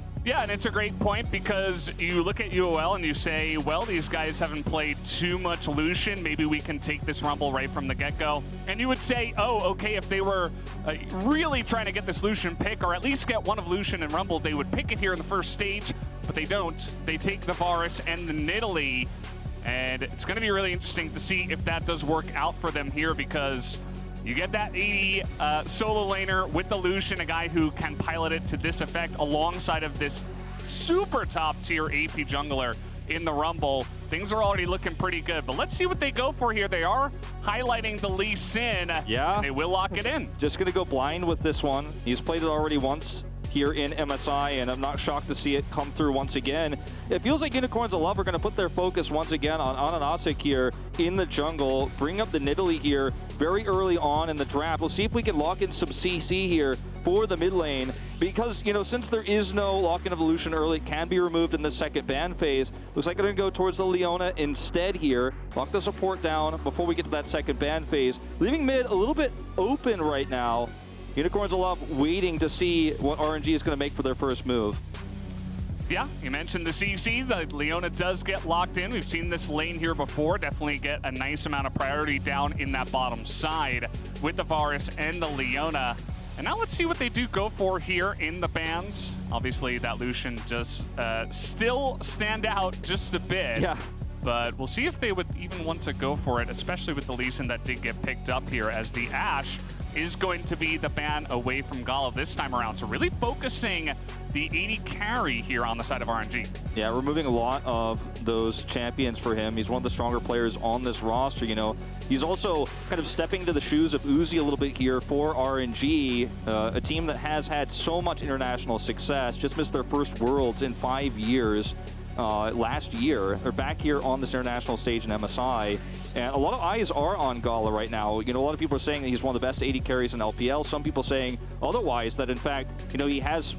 one. Yeah, and it's a great point because you look at UOL and you say, well, these guys haven't played too much Lucian. Maybe we can take this Rumble right from the get-go. And you would say, oh, okay, if they were really trying to get this Lucian pick, or at least get one of Lucian and Rumble, they would pick it here in the first stage, but they don't. They take the Varus and the Nidalee, and it's going to be really interesting to see if that does work out for them here, because you get that AD solo laner with the Lucian, a guy who can pilot it to this effect alongside of this super top tier AP jungler in the Rumble. Things are already looking pretty good, but let's see what they go for here. They are highlighting the Lee Sin. Yeah. And they will lock it in. Just gonna go blind with this one. He's played it already once here in MSI, and I'm not shocked to see it come through once again. It feels like Unicorns of Love are going to put their focus once again on AHaHaCiK here in the jungle, bring up the Nidalee here very early on in the draft. We'll see if we can lock in some CC here for the mid lane, because, you know, since there is no lock-in evolution early, it can be removed in the second ban phase. Looks like they're going to go towards the Leona instead here, lock the support down before we get to that second ban phase, leaving mid a little bit open right now. Unicorns of Love waiting to see what RNG is going to make for their first move. Yeah, you mentioned the CC. The Leona does get locked in. We've seen this lane here before. Definitely get a nice amount of priority down in that bottom side with the Varus and the Leona. And now let's see what they do go for here in the bans. Obviously, that Lucian does still stand out just a bit. Yeah. But we'll see if they would even want to go for it, especially with the Lee Sin that did get picked up here, as the Ashe is going to be the ban away from Gala this time around. So really focusing the AD carry here on the side of RNG. Yeah, removing a lot of those champions for him. He's one of the stronger players on this roster, you know. He's also kind of stepping into the shoes of Uzi a little bit here for RNG, a team that has had so much international success, just missed their first Worlds in 5 years. Last year. They're back here on this international stage in MSI, and a lot of eyes are on Gala right now. You know, a lot of people are saying that he's one of the best AD carries in LPL. Some people saying otherwise, that in fact, you know, he has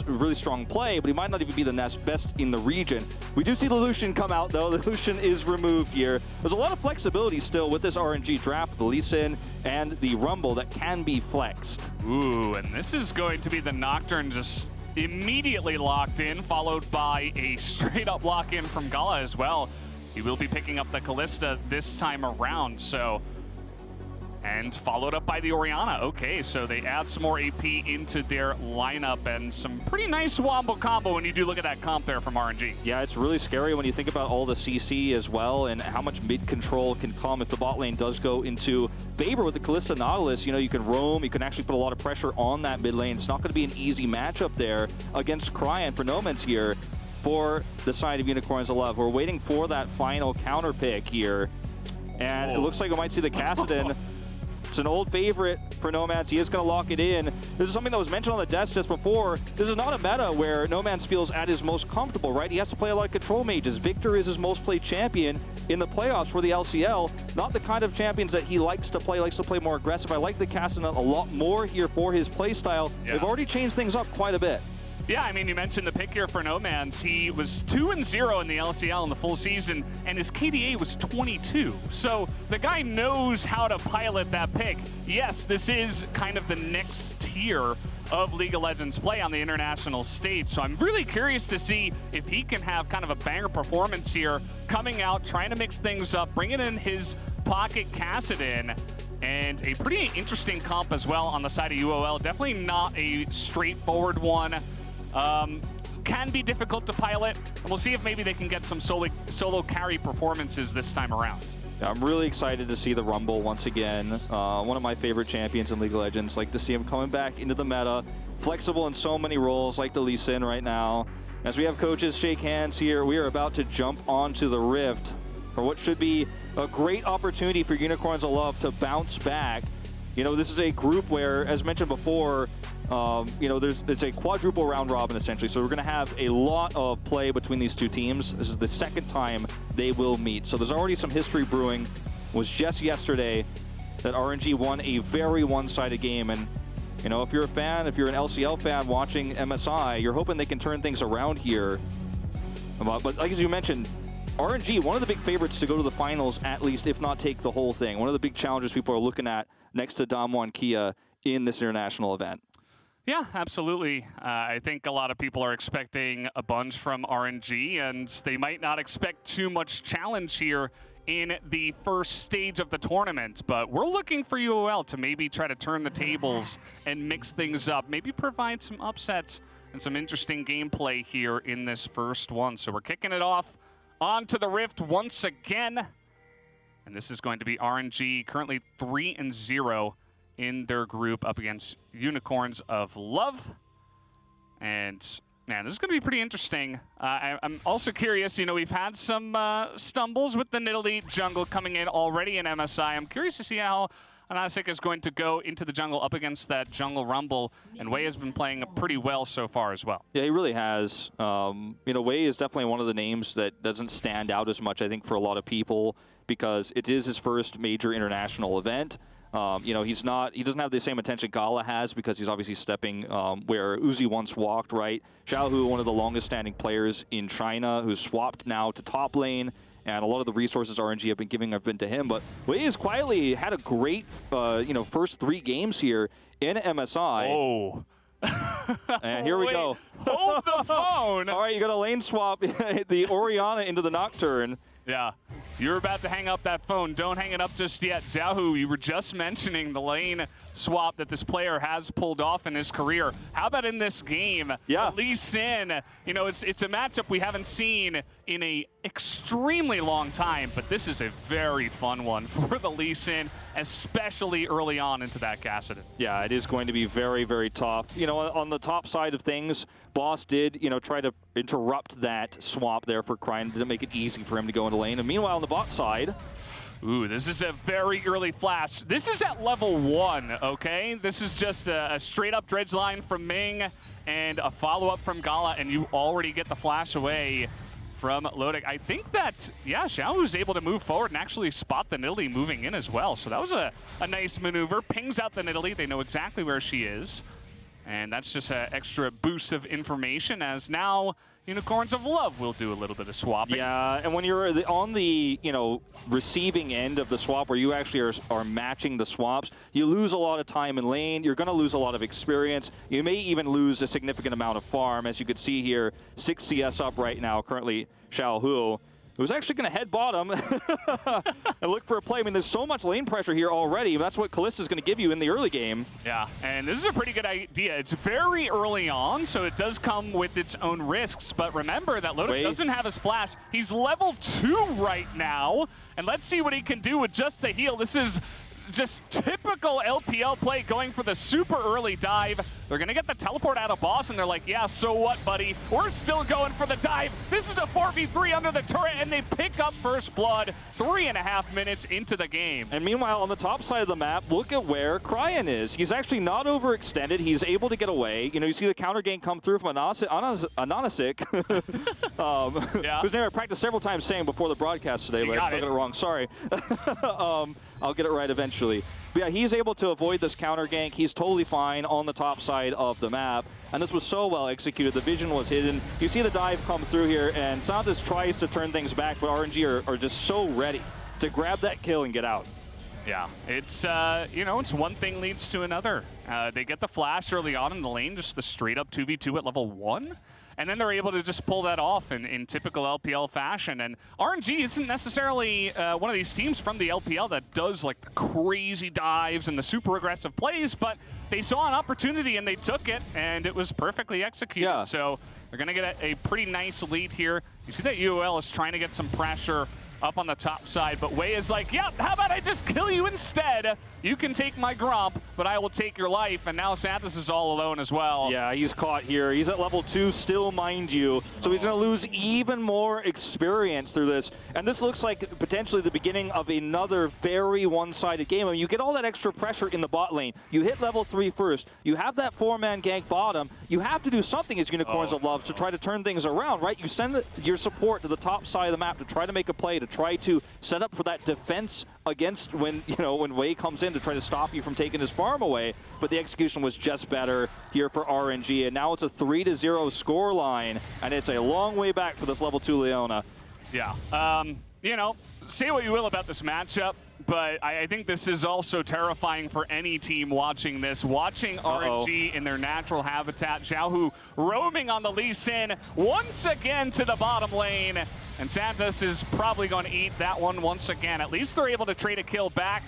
really strong play, but he might not even be the next best in the region. We do see the Lucian come out, though. The Lucian is removed here. There's a lot of flexibility still with this RNG draft, the Lee Sin and the Rumble that can be flexed. Ooh, and this is going to be the Nocturne just immediately locked in, followed by a straight-up lock-in from Gala as well. He will be picking up the Kalista this time around, so... And followed up by the Orianna. Okay, so they add some more AP into their lineup, and some pretty nice wombo combo when you do look at that comp there from RNG. Yeah, it's really scary when you think about all the CC as well, and how much mid-control can come if the bot lane does go into favor with the Kalista Nautilus. You know, you can roam, you can actually put a lot of pressure on that mid lane. It's not going to be an easy matchup there against Cryin for Nomanz here for the side of Unicorns of Love. We're waiting for that final counter pick here, and it looks like we might see the Kassadin. It's an old favorite for Nomanz. He is going to lock it in. This is something that was mentioned on the desk just before. This is not a meta where Nomanz feels at his most comfortable, right? He has to play a lot of control mages. Victor is his most played champion in the playoffs for the LCL. Not the kind of champions that he likes to play more aggressive. I like the Kassadin a lot more here for his play style. Yeah. They've already changed things up quite a bit. Yeah, I mean, you mentioned the pick here for Nomanz. He was 2-0 in the LCL in the full season, and his KDA was 22. So the guy knows how to pilot that pick. Yes, this is kind of the next tier of League of Legends play on the international stage. So I'm really curious to see if he can have kind of a banger performance here, coming out, trying to mix things up, bringing in his pocket Kassadin. And a pretty interesting comp as well on the side of UOL. Definitely not a straightforward one. Can be difficult to pilot, and we'll see if maybe they can get some solo carry performances this time around. Yeah, I'm really excited to see the Rumble once again. One of my favorite champions in League of Legends. Like to see him coming back into the meta, flexible in so many roles, like the Lee Sin right now. As we have coaches shake hands here, we are about to jump onto the Rift for what should be a great opportunity for Unicorns of Love to bounce back. You know, this is a group where, as mentioned before, you know, it's a quadruple round robin essentially, so we're going to have a lot of play between these two teams. This is the second time they will meet, so there's already some history brewing. It was just yesterday that RNG won a very one-sided game, and you know, if you're a fan, if you're an LCL fan watching MSI, you're hoping they can turn things around here. But like as you mentioned, RNG, one of the big favorites to go to the finals, at least, if not take the whole thing. One of the big challenges people are looking at next to Damwon Kia in this international event. Yeah, absolutely. I think a lot of people are expecting a bunch from RNG, and they might not expect too much challenge here in the first stage of the tournament. But we're looking for UOL to maybe try to turn the tables and mix things up, maybe provide some upsets and some interesting gameplay here in this first one. So we're kicking it off onto the Rift once again. And this is going to be RNG, currently 3-0 in their group up against Unicorns of Love. And man, this is going to be pretty interesting. I'm also curious, you know, we've had some stumbles with the Nidalee jungle coming in already in MSI. I'm curious to see how AHaHaCiK is going to go into the jungle up against that jungle rumble, and Wei has been playing pretty well so far as well. Yeah, he really has. You know, Wei is definitely one of the names that doesn't stand out as much, I think, for a lot of people, because it is his first major international event. You know, he doesn't have the same attention Gala has, because he's obviously stepping where Uzi once walked, right? Xiaohu, one of the longest standing players in China, who's swapped now to top lane, and a lot of the resources RNG have been giving have been to him. But Wei has quietly had a great, you know, first 3 games here in MSI. Oh. And here we go. Hold the phone. All right, you got a lane swap, the Orianna into the Nocturne. Yeah, you're about to hang up that phone. Don't hang it up just yet. Xiaohu, you were just mentioning the lane swap that this player has pulled off in his career. How about in this game? Yeah. Lee Sin, you know, it's a matchup we haven't seen in a extremely long time, but this is a very fun one for the Lee Sin, especially early on into that Kassadin. Yeah, it is going to be very, very tough. You know, on the top side of things, Boss did, you know, try to interrupt that swap there for Cryin. Didn't make it easy for him to go into lane. And meanwhile, on the bot side, ooh, this is a very early flash. This is at level 1, okay? This is just a straight-up dredge line from Ming and a follow-up from Gala, and you already get the flash away from Lodik. I think that, yeah, Xiaohu's able to move forward and actually spot the Nidalee moving in as well. So that was a nice maneuver. Pings out the Nidalee. They know exactly where she is. And that's just an extra boost of information, as now Unicorns of Love will do a little bit of swapping. Yeah, and when you're on the, you know, receiving end of the swap, where you actually are matching the swaps, you lose a lot of time in lane. You're going to lose a lot of experience. You may even lose a significant amount of farm. As you can see here, 6 CS up right now, currently Xiaohu, who's actually going to head bottom and look for a play. I mean, there's so much lane pressure here already. That's what Kalista is going to give you in the early game. Yeah, and this is a pretty good idea. It's very early on, so it does come with its own risks. But remember that Lodik doesn't have his flash. He's level 2 right now, and let's see what he can do with just the heal. This is just typical LPL play, going for the super early dive. They're going to get the teleport out of Boss, and they're like, yeah, so what, buddy? We're still going for the dive. This is a 4v3 under the turret, and they pick up first blood 3.5 minutes into the game. And meanwhile, on the top side of the map, look at where Cryin is. He's actually not overextended. He's able to get away. You know, you see the counter gank come through from AHaHaCiK, whose name I practiced several times saying before the broadcast today, but I still got it wrong. Sorry. I'll get it right eventually. But yeah, he's able to avoid this counter gank. He's totally fine on the top side of the map. And this was so well executed. The vision was hidden. You see the dive come through here, and Santos tries to turn things back, but RNG are just so ready to grab that kill and get out. Yeah, it's, you know, it's one thing leads to another. They get the flash early on in the lane, just the straight-up 2v2 at level 1. And then they're able to just pull that off in typical LPL fashion. And RNG isn't necessarily one of these teams from the LPL that does like the crazy dives and the super aggressive plays, but they saw an opportunity and they took it, and it was perfectly executed. Yeah. So they're going to get a pretty nice lead here. You see that UOL is trying to get some pressure up on the top side, but Wei is like, yep, how about I just kill you instead? You can take my Gromp, but I will take your life. And now Santos is all alone as well. Yeah, he's caught here. He's at level 2 still, mind you. So he's going to lose even more experience through this. And this looks like potentially the beginning of another very one-sided game. I mean, you get all that extra pressure in the bot lane. You hit level 3 first. You have that 4-man gank bottom. You have to do something as Unicorns of Love to try to turn things around, right? You send your support to the top side of the map to try to make a play, to try to set up for that defense against when Wei comes in to try to stop you from taking his farm away. But the execution was just better here for RNG, and now it's a 3-0 score line, and it's a long way back for this level 2 Leona. Yeah, you know, say what you will about this matchup, but I think this is also terrifying for any team watching this. Watching RNG in their natural habitat. Xiaohu roaming on the Lee Sin once again to the bottom lane. And Santos is probably going to eat that one once again. At least they're able to trade a kill back.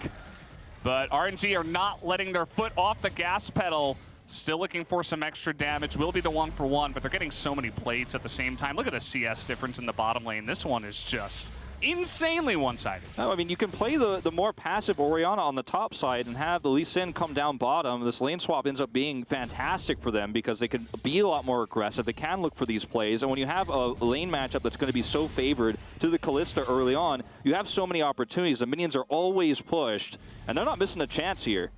But RNG are not letting their foot off the gas pedal. Still looking for some extra damage. Will be the 1-for-1, but they're getting so many plates at the same time. Look at the CS difference in the bottom lane. This one is just insanely one-sided. No, I mean, you can play the more passive Orianna on the top side and have the Lee Sin come down bottom. This lane swap ends up being fantastic for them because they can be a lot more aggressive. They can look for these plays. And when you have a lane matchup that's going to be so favored to the Kalista early on, you have so many opportunities. The minions are always pushed, and they're not missing a chance here.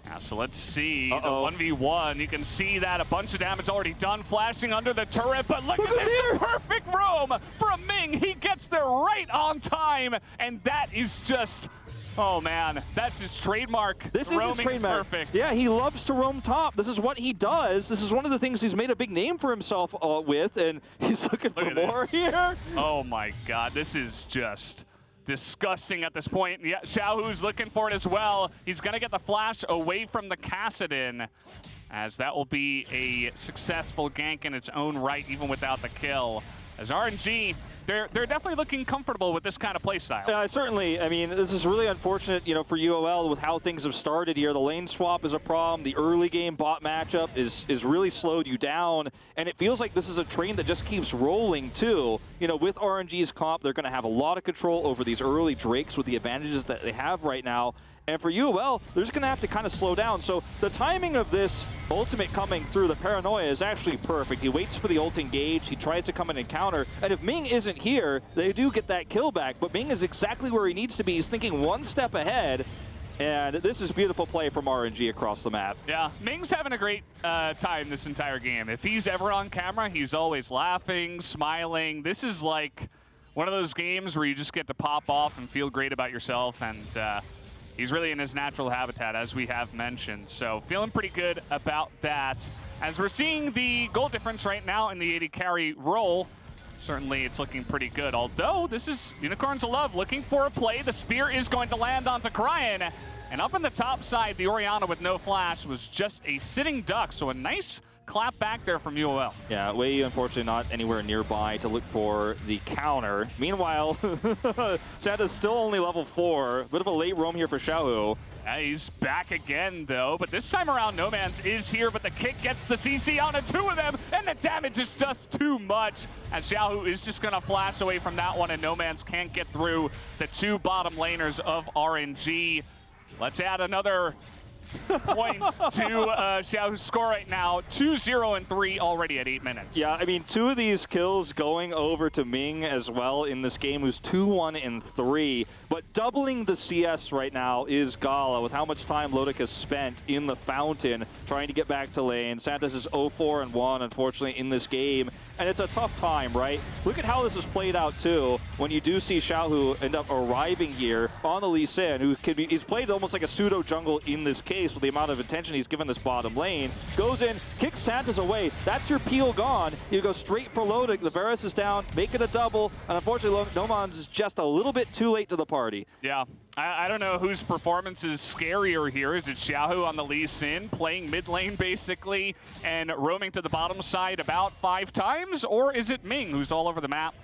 Yeah, so let's see the 1v1. You can see that a bunch of damage already done, flashing under the turret, but look at this perfect roam from Ming. He gets there right on time, and that is just, oh man, that's his trademark. This is his trademark. Perfect. Yeah, he loves to roam top. This is what he does. This is one of the things he's made a big name for himself with, and he's looking for more here. Oh my God, this is just disgusting at this point. Yeah, Xiaohu's looking for it as well. He's going to get the flash away from the Kassadin, as that will be a successful gank in its own right, even without the kill. As RNG, they're definitely looking comfortable with this kind of play style. Certainly. I mean, this is really unfortunate, you know, for UOL with how things have started here. The lane swap is a problem. The early game bot matchup is really slowed you down, and it feels like this is a train that just keeps rolling too. You know, with RNG's comp, they're going to have a lot of control over these early Drakes with the advantages that they have right now. And for UOL, they're just going to have to kind of slow down. So the timing of this ultimate coming through, the paranoia, is actually perfect. He waits for the ult engage. He tries to come in and counter. And if Ming isn't here, they do get that kill back. But Ming is exactly where he needs to be. He's thinking one step ahead. And this is beautiful play from RNG across the map. Yeah, Ming's having a great time this entire game. If he's ever on camera, he's always laughing, smiling. This is like one of those games where you just get to pop off and feel great about yourself. And he's really in his natural habitat, as we have mentioned. So feeling pretty good about that. As we're seeing the goal difference right now in the AD carry role, certainly it's looking pretty good. Although this is Unicorns of Love looking for a play. The spear is going to land onto Cryin. And up in the top side, the Orianna with no flash was just a sitting duck. So a nice clap back there from UOL. Yeah, Wei unfortunately not anywhere nearby to look for the counter. Meanwhile, Santa's still only level 4. Bit of a late roam here for Xiaohu. Yeah, he's back again, though. But this time around, Nomanz is here, but the kick gets the CC onto 2 of them, and the damage is just too much. As Xiaohu is just going to flash away from that one, and Nomanz can't get through the 2 bottom laners of RNG. Let's add another point to Xiaohu's score right now. 2-0-3 already at 8 minutes. Yeah, I mean, 2 of these kills going over to Ming as well in this game, who's 2-1-3. But doubling the CS right now is Gala, with how much time Lodik has spent in the fountain trying to get back to lane. Santos is 0-4-1, unfortunately, in this game. And it's a tough time, right? Look at how this is played out, too, when you do see Xiaohu end up arriving here on the Lee Sin, who could be, he's played almost like a pseudo-jungle in this case with the amount of attention he's given this bottom lane. Goes in, kicks Santos away. That's your peel gone. You go straight for Lodik. The Varus is down, make it a double, and unfortunately, Nomanz is just a little bit too late to the party. Yeah. I don't know whose performance is scarier here. Is it Xiaohu on the Lee Sin, playing mid lane basically, and roaming to the bottom side about 5 times? Or is it Ming, who's all over the map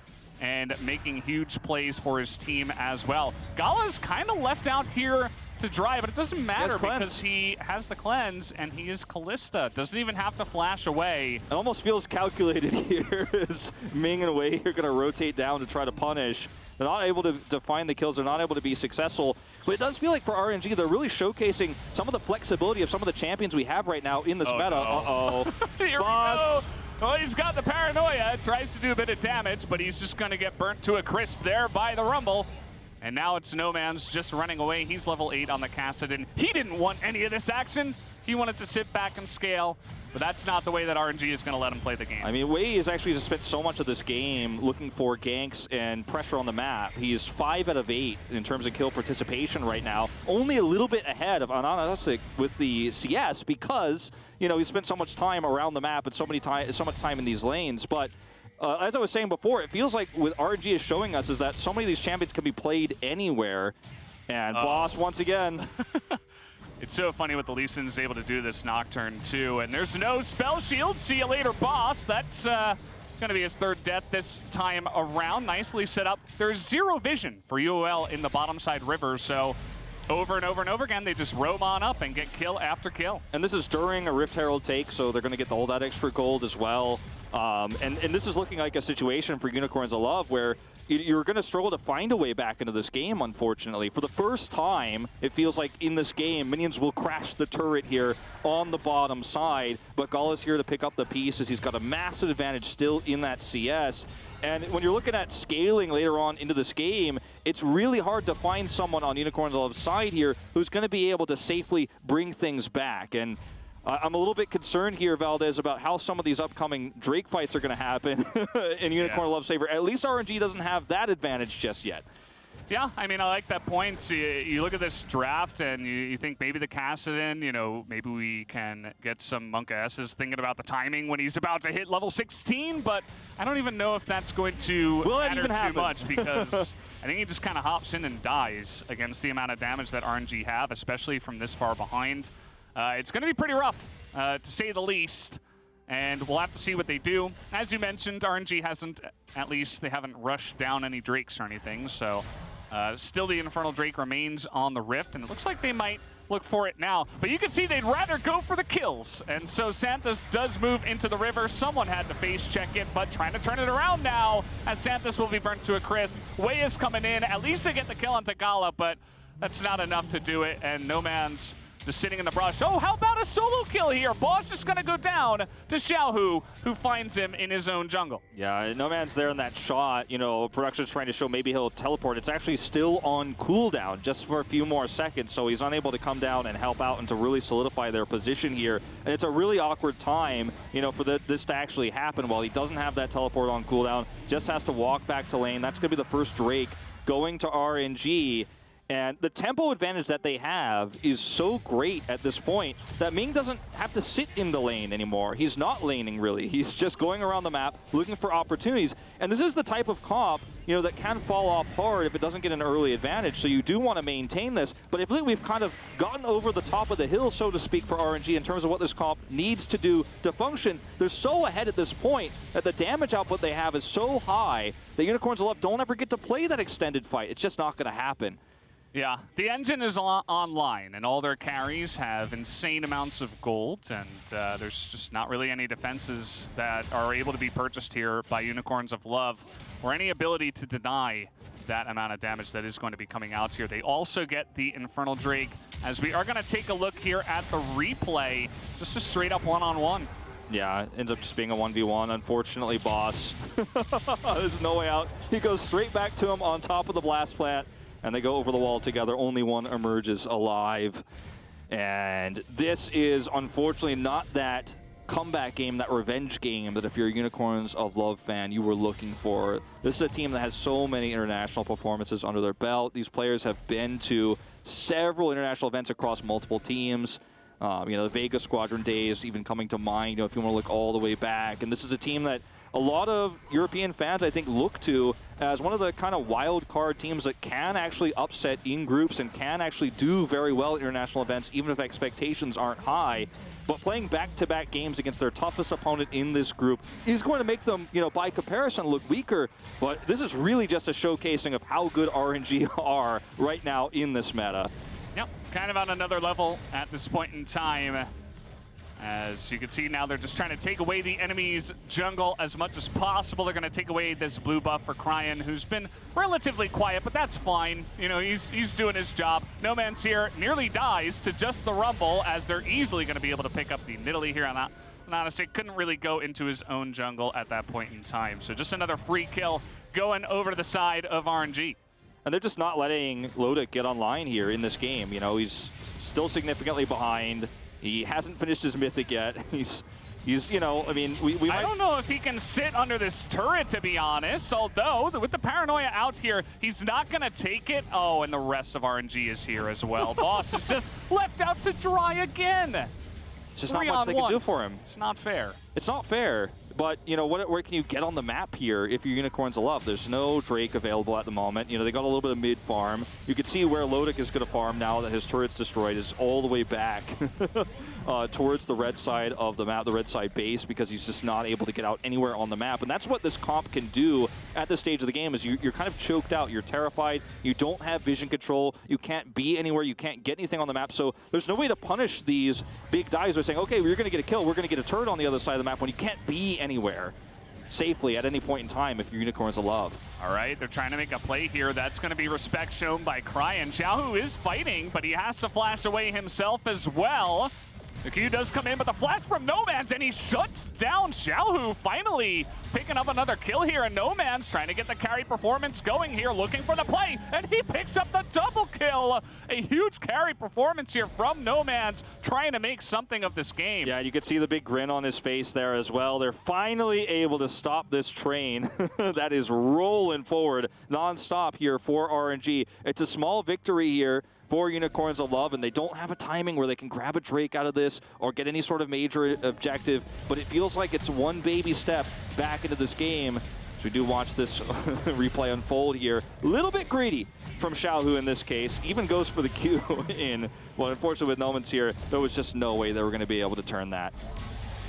and making huge plays for his team as well? Gala's kind of left out here to dry, but it doesn't matter because he has the cleanse and he is Kalista. Doesn't even have to flash away. It almost feels calculated here as Ming and Wei are going to rotate down to try to punish. They're not able to find the kills. They're not able to be successful. But it does feel like for RNG, they're really showcasing some of the flexibility of some of the champions we have right now in this meta. No. Here we go. Well, he's got the paranoia. Tries to do a bit of damage, but he's just going to get burnt to a crisp there by the Rumble. And now it's Nomanz just running away. He's level 8 on the Kassadin. He didn't want any of this action. He wanted to sit back and scale, but that's not the way that RNG is going to let him play the game. I mean, Wei has actually just spent so much of this game looking for ganks and pressure on the map. He's 5 out of 8 in terms of kill participation right now. Only a little bit ahead of AHaHaCiK with the CS because, you know, he spent so much time around the map and so much time in these lanes. But as I was saying before, it feels like what RNG is showing us is that so many of these champions can be played anywhere. And Boss, once again. It's so funny what the Lee Sin is able to do this Nocturne, too. And there's no spell shield. See you later, Boss. That's going to be his third death this time around. Nicely set up. There's zero vision for UOL in the bottom side river, so over and over and over again, they just roam on up and get kill after kill. And this is during a Rift Herald take, so they're going to get all that extra gold as well. And this is looking like a situation for Unicorns of Love where you're going to struggle to find a way back into this game, unfortunately. For the first time, it feels like in this game, minions will crash the turret here on the bottom side, but Gala's here to pick up the pieces. He's got a massive advantage still in that CS. And when you're looking at scaling later on into this game, it's really hard to find someone on Unicorns of Love's side here who's going to be able to safely bring things back. And I'm a little bit concerned here, Valdes, about how some of these upcoming Drake fights are going to happen in Unicorn Love's favor. At least RNG doesn't have that advantage just yet. Yeah, I mean, I like that point. You look at this draft and you think maybe the Kassadin, you know, maybe we can get some Monka S's thinking about the timing when he's about to hit level 16, but I don't even know if that's going to matter too much because I think he just kind of hops in and dies against the amount of damage that RNG have, especially from this far behind. It's going to be pretty rough, to say the least, and we'll have to see what they do. As you mentioned, RNG hasn't, at least they haven't rushed down any Drakes or anything, so still the Infernal Drake remains on the Rift, and it looks like they might look for it now. But you can see they'd rather go for the kills, and so Santos does move into the river. Someone had to face check it, but trying to turn it around now, as Santos will be burnt to a crisp. Way is coming in, at least they get the kill onto Gala, but that's not enough to do it, and Nomanz just sitting in the brush. Oh, how about a solo kill here? Boss is going to go down to Xiaohu, who finds him in his own jungle. Yeah, Nomanz there in that shot. You know, production's trying to show maybe he'll teleport. It's actually still on cooldown just for a few more seconds, so he's unable to come down and help out and to really solidify their position here. And it's a really awkward time, you know, for this to actually happen while he doesn't have that teleport on cooldown. Just has to walk back to lane. That's going to be the first Drake going to RNG. And the tempo advantage that they have is so great at this point that Ming doesn't have to sit in the lane anymore. He's not laning, really. He's just going around the map looking for opportunities. And this is the type of comp, you know, that can fall off hard if it doesn't get an early advantage. So you do want to maintain this. But if we've kind of gotten over the top of the hill, so to speak, for RNG in terms of what this comp needs to do to function, they're so ahead at this point that the damage output they have is so high that Unicorns of Love don't ever get to play that extended fight. It's just not going to happen. Yeah, the engine is online, and all their carries have insane amounts of gold, and there's just not really any defenses that are able to be purchased here by Unicorns of Love, or any ability to deny that amount of damage that is going to be coming out here. They also get the Infernal Drake, as we are going to take a look here at the replay, just a straight-up one-on-one. Yeah, it ends up just being a 1v1, unfortunately, Boss. There's no way out. He goes straight back to him on top of the blast plant, and they go over the wall together. Only one emerges alive. And this is unfortunately not that comeback game, that revenge game that if you're a Unicorns of Love fan, you were looking for. This is a team that has so many international performances under their belt. These players have been to several international events across multiple teams. You know, the Vegas Squadron days even coming to mind, you know, if you want to look all the way back. And this is a team that a lot of European fans, I think, look to as one of the kind of wild card teams that can actually upset in groups and can actually do very well at international events, even if expectations aren't high. But playing back-to-back games against their toughest opponent in this group is going to make them, you know, by comparison, look weaker. But this is really just a showcasing of how good RNG are right now in this meta. Yep, kind of on another level at this point in time. As you can see now, they're just trying to take away the enemy's jungle as much as possible. They're going to take away this blue buff for Cryin, who's been relatively quiet, but that's fine. You know, he's doing his job. Nomanz here nearly dies to just the Rumble, as they're easily going to be able to pick up the Nidalee here on that. And honestly, couldn't really go into his own jungle at that point in time. So just another free kill going over to the side of RNG. And they're just not letting Lodik get online here in this game. You know, he's still significantly behind. He hasn't finished his mythic yet. He's you know, I mean, we I don't know if he can sit under this turret, to be honest, although with the paranoia out here, he's not going to take it. Oh, and the rest of RNG is here as well. Boss is just left out to dry again. It's just not much they can do for him. It's not fair. It's not fair. But, you know, where can you get on the map here if you're Unicorns of Love? There's no Drake available at the moment. You know, they got a little bit of mid farm. You can see where Lodik is going to farm now that his turret's destroyed, is all the way back towards the red side of the map, the red side base, because he's just not able to get out anywhere on the map. And that's what this comp can do at this stage of the game, is you're kind of choked out. You're terrified. You don't have vision control. You can't be anywhere. You can't get anything on the map. So there's no way to punish these big dives by saying, okay, we're going to get a kill. We're going to get a turret on the other side of the map, when you can't be anywhere safely at any point in time if you're Unicorns of Love. All right, they're trying to make a play here. That's going to be respect shown by Cryin. Xiaohu is fighting, but he has to flash away himself as well. The Q does come in, but the flash from Nomanz, and he shuts down Xiaohu, finally picking up another kill here, and Nomanz trying to get the carry performance going here, looking for the play, and he picks up the double kill. A huge carry performance here from Nomanz, trying to make something of this game. Yeah, you can see the big grin on his face there as well. They're finally able to stop this train that is rolling forward non-stop here for RNG. It's a small victory here for Unicorns of Love, and they don't have a timing where they can grab a Drake out of this or get any sort of major objective, but it feels like it's one baby step back into this game. So we do watch this replay unfold here. A little bit greedy from Xiaohu in this case, even goes for the Q in. Well, unfortunately with Nomanz here, there was just no way they were going to be able to turn that.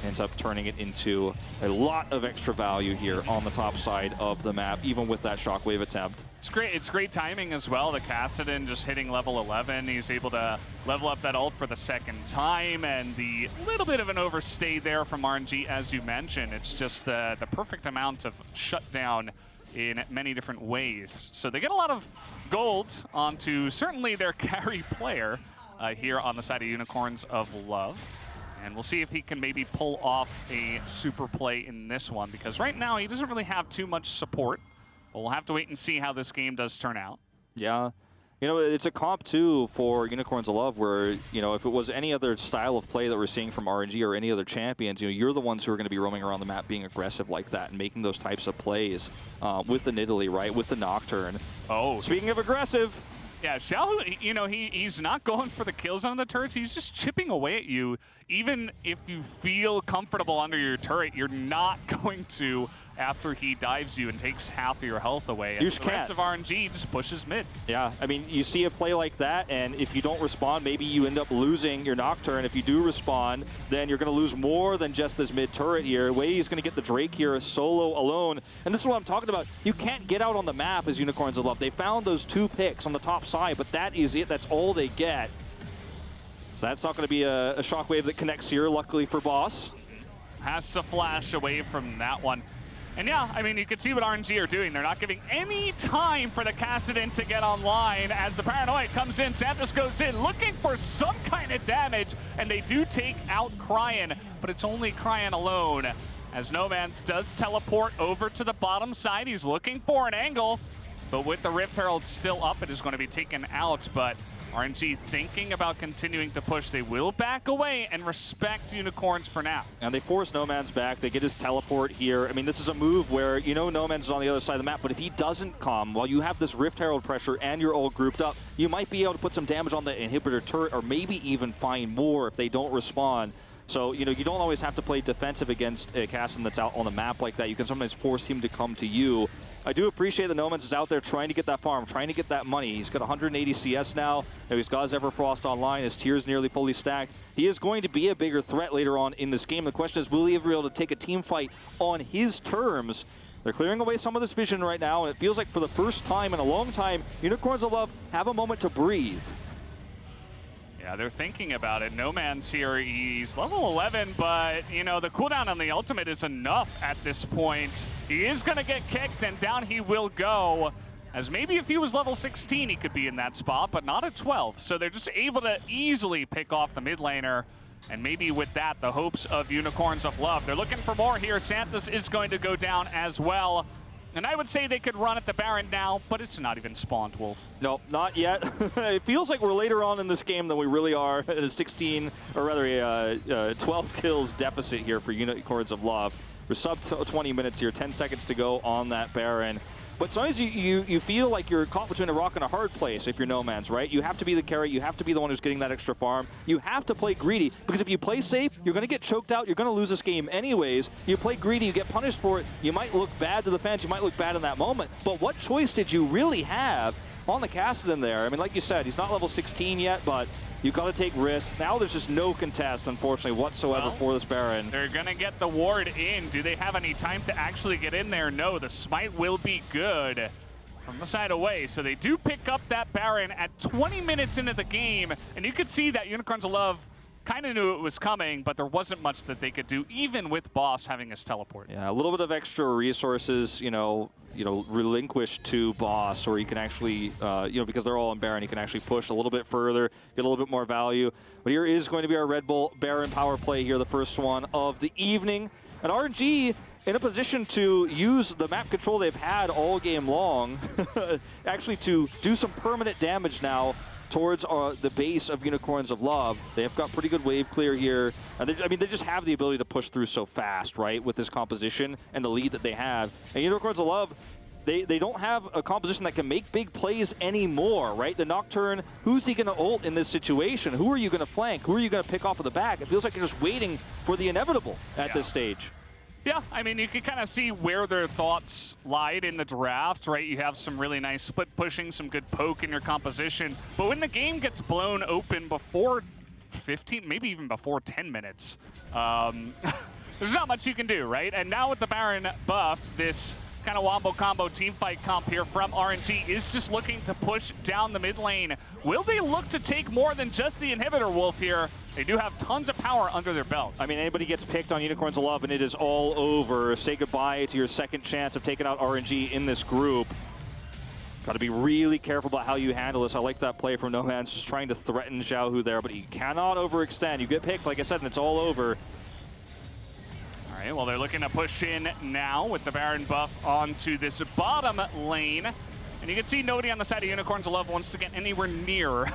Ends up turning it into a lot of extra value here on the top side of the map, even with that shockwave attempt. It's great. It's great timing as well. The Kassadin just hitting level 11. He's able to level up that ult for the second time, and the little bit of an overstay there from RNG, as you mentioned. It's just the perfect amount of shutdown in many different ways. So they get a lot of gold onto certainly their carry player here on the side of Unicorns of Love. And we'll see if he can maybe pull off a super play in this one, because right now he doesn't really have too much support. But we'll have to wait and see how this game does turn out. Yeah. You know, it's a comp, too, for Unicorns of Love where, you know, if it was any other style of play that we're seeing from RNG or any other champions, you know, you're the ones who are going to be roaming around the map being aggressive like that and making those types of plays with the Nidalee, right, with the Nocturne. Oh. Speaking of aggressive. Yeah, Xiaohu, you know, he's not going for the kills on the turrets. He's just chipping away at you. Even if you feel comfortable under your turret, you're not going to after he dives you and takes half of your health away. And the rest of RNG just pushes mid. Yeah, I mean, you see a play like that, and if you don't respond, maybe you end up losing your Nocturne. If you do respond, then you're going to lose more than just this mid turret here. Wade's going to get the Drake here solo alone. And this is what I'm talking about. You can't get out on the map as Unicorns of Love. They found those 2 picks on the top side, but that is it. That's all they get. So that's not going to be a shockwave that connects here, luckily for Boss. Has to flash away from that one. And yeah, I mean, you can see what RNG are doing. They're not giving any time for the Kassadin to get online. As the Paranoid comes in, Santos goes in looking for some kind of damage, and they do take out Cryin, but it's only Cryin alone. As Nomanz does teleport over to the bottom side. He's looking for an angle, but with the Rift Herald still up, it is going to be taken out. But RNG thinking about continuing to push. They will back away and respect Unicorns for now. And they force Nomanz back. They get his teleport here. I mean, this is a move where, you know, Nomanz is on the other side of the map, but if he doesn't come, while you have this Rift Herald pressure and you're all grouped up, you might be able to put some damage on the inhibitor turret, or maybe even find more if they don't respond. So, you know, you don't always have to play defensive against a Kassadin that's out on the map like that. You can sometimes force him to come to you. I do appreciate that Nomanz is out there trying to get that farm, trying to get that money. He's got 180 CS now. He's got his Everfrost online. His tier's nearly fully stacked. He is going to be a bigger threat later on in this game. The question is, will he ever be able to take a team fight on his terms? They're clearing away some of this vision right now, and it feels like for the first time in a long time, Unicorns of Love have a moment to breathe. Yeah, they're thinking about it. Nomanz here, he's level 11, but, you know, the cooldown on the ultimate is enough at this point. He is going to get kicked, and down he will go. As maybe if he was level 16, he could be in that spot, but not at 12. So they're just able to easily pick off the mid laner. And maybe with that, the hopes of Unicorns of Love. They're looking for more here. Santos is going to go down as well. And I would say they could run at the Baron now, but it's not even spawned, Wolf. No, not yet. It feels like we're later on in this game than we really are. A 16, or rather a 12 kills deficit here for Unicorns of Love. We're sub 20 minutes here, 10 seconds to go on that Baron. But sometimes you feel like you're caught between a rock and a hard place if you're Nomanz, right? You have to be the carry, you have to be the one who's getting that extra farm. You have to play greedy, because if you play safe, you're going to get choked out, you're going to lose this game anyways. You play greedy, you get punished for it, you might look bad to the fans, you might look bad in that moment, but what choice did you really have on the Kassadin there? I mean, like you said, he's not level 16 yet, but you've got to take risks. Now there's just no contest, unfortunately, whatsoever for this Baron. They're going to get the ward in. Do they have any time to actually get in there? No, the smite will be good from the side away. So they do pick up that Baron at 20 minutes into the game, and you could see that Unicorns of Love kind of knew it was coming, but there wasn't much that they could do, even with Boss having his teleport. Yeah, a little bit of extra resources, relinquished to Boss, or you can actually, because they're all on Baron, you can actually push a little bit further, get a little bit more value. But here is going to be our Red Bull Baron power play here, the first one of the evening. And RNG in a position to use the map control they've had all game long, actually to do some permanent damage now towards the base of Unicorns of Love. They've got pretty good wave clear here. And they just have the ability to push through so fast, right, with this composition and the lead that they have. And Unicorns of Love, they don't have a composition that can make big plays anymore, right? The Nocturne, who's he going to ult in this situation? Who are you going to flank? Who are you going to pick off of the back? It feels like you're just waiting for the inevitable at this stage. Yeah, I mean, you can kind of see where their thoughts lied in the draft, right? You have some really nice split pushing, some good poke in your composition. But when the game gets blown open before 15, maybe even before 10 minutes, there's not much you can do, right? And now with the Baron buff, this kind of wombo combo team fight comp here from RNG is just looking to push down the mid lane. Will they look to take more than just the inhibitor wolf here? They do have tons of power under their belt. I mean, anybody gets picked on Unicorns of Love and it is all over. Say goodbye to your second chance of taking out RNG in this group. Got to be really careful about how you handle this. I like that play from Nomanz, just trying to threaten Xiaohu there, but he cannot overextend. You get picked, like I said, and it's all over. All right, well, they're looking to push in now with the Baron buff onto this bottom lane. And you can see nobody on the side of Unicorns of Love wants to get anywhere near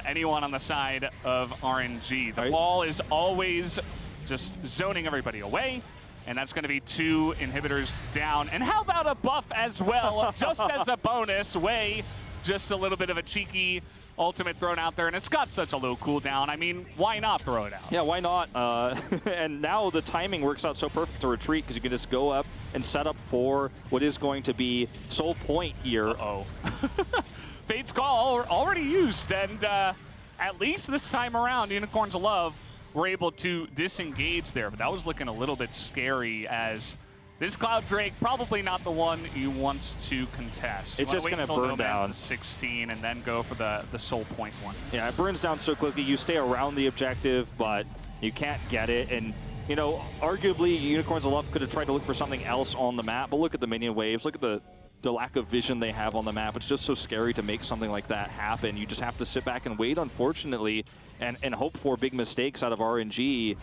anyone on the side of RNG. The ball is always just zoning everybody away, and that's going to be 2 inhibitors down. And how about a buff as well, just as a bonus? Way, just a little bit of a cheeky ultimate thrown out there, and it's got such a low cooldown. I mean, why not throw it out? Yeah, why not? And now the timing works out so perfect to retreat, because you can just go up and set up for what is going to be Soul Point here. Uh-oh. Fate's Call already used, and at least this time around, Unicorns of Love were able to disengage there, but that was looking a little bit scary, as this Cloud Drake probably not the one you want to contest. It's just going to burn down. 16 and then go for the Soul Point one. Yeah, it burns down so quickly. You stay around the objective, but you can't get it. And, arguably, Unicorns of Love could have tried to look for something else on the map, but look at the minion waves. Look at the lack of vision they have on the map. It's just so scary to make something like that happen. You just have to sit back and wait, unfortunately, and hope for big mistakes out of RNG.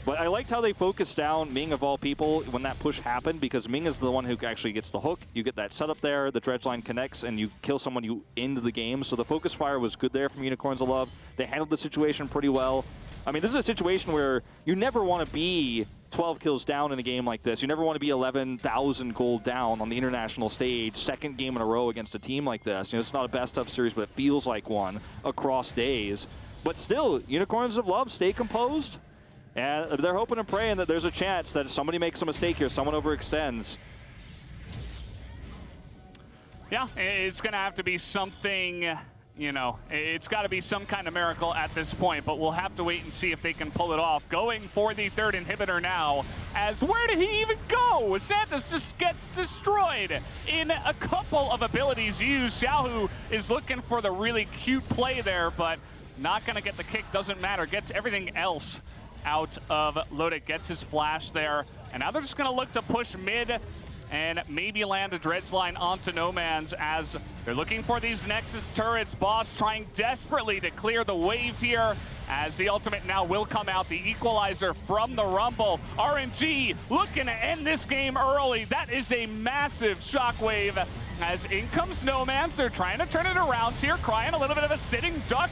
But I liked how they focused down Ming, of all people, when that push happened, because Ming is the one who actually gets the hook. You get that setup there, the dredge line connects, and you kill someone, you end the game. So the focus fire was good there from Unicorns of Love. They handled the situation pretty well. I mean, this is a situation where you never want to be 12 kills down in a game like this. You never want to be 11,000 gold down on the international stage, second game in a row against a team like this. It's not a best-of series, but it feels like one across days. But still, Unicorns of Love stay composed. And they're hoping and praying that there's a chance that somebody makes a mistake here, someone overextends. Yeah, it's going to have to be something, it's got to be some kind of miracle at this point, but we'll have to wait and see if they can pull it off. Going for the third inhibitor now, as where did he even go? Santos just gets destroyed in a couple of abilities used. Xiaohu is looking for the really cute play there, but not going to get the kick, doesn't matter, gets everything else out of Lodik, gets his flash there, and now they're just going to look to push mid and maybe land a dredge line onto Nomanz, as they're looking for these Nexus turrets. Boss trying desperately to clear the wave here. as the ultimate now will come out, the equalizer from the Rumble. RNG looking to end this game early. That is a massive shockwave. As in comes Nomanz, they're trying to turn it around here. Cryin, a little bit of a sitting duck.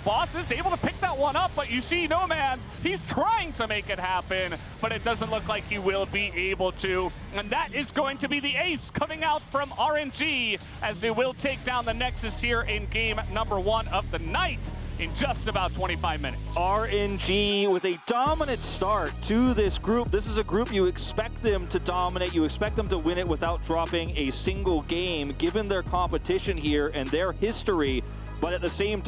Boss is able to pick that one up, but you see Nomanz, he's trying to make it happen, but it doesn't look like he will be able to. And that is going to be the ace coming out from RNG, as they will take down the Nexus here in game number 1 of the night in just about 25 minutes. RNG with a dominant start to this group. This is a group you expect them to dominate. You expect them to win it without dropping a single game, given their competition here and their history. But at the same time,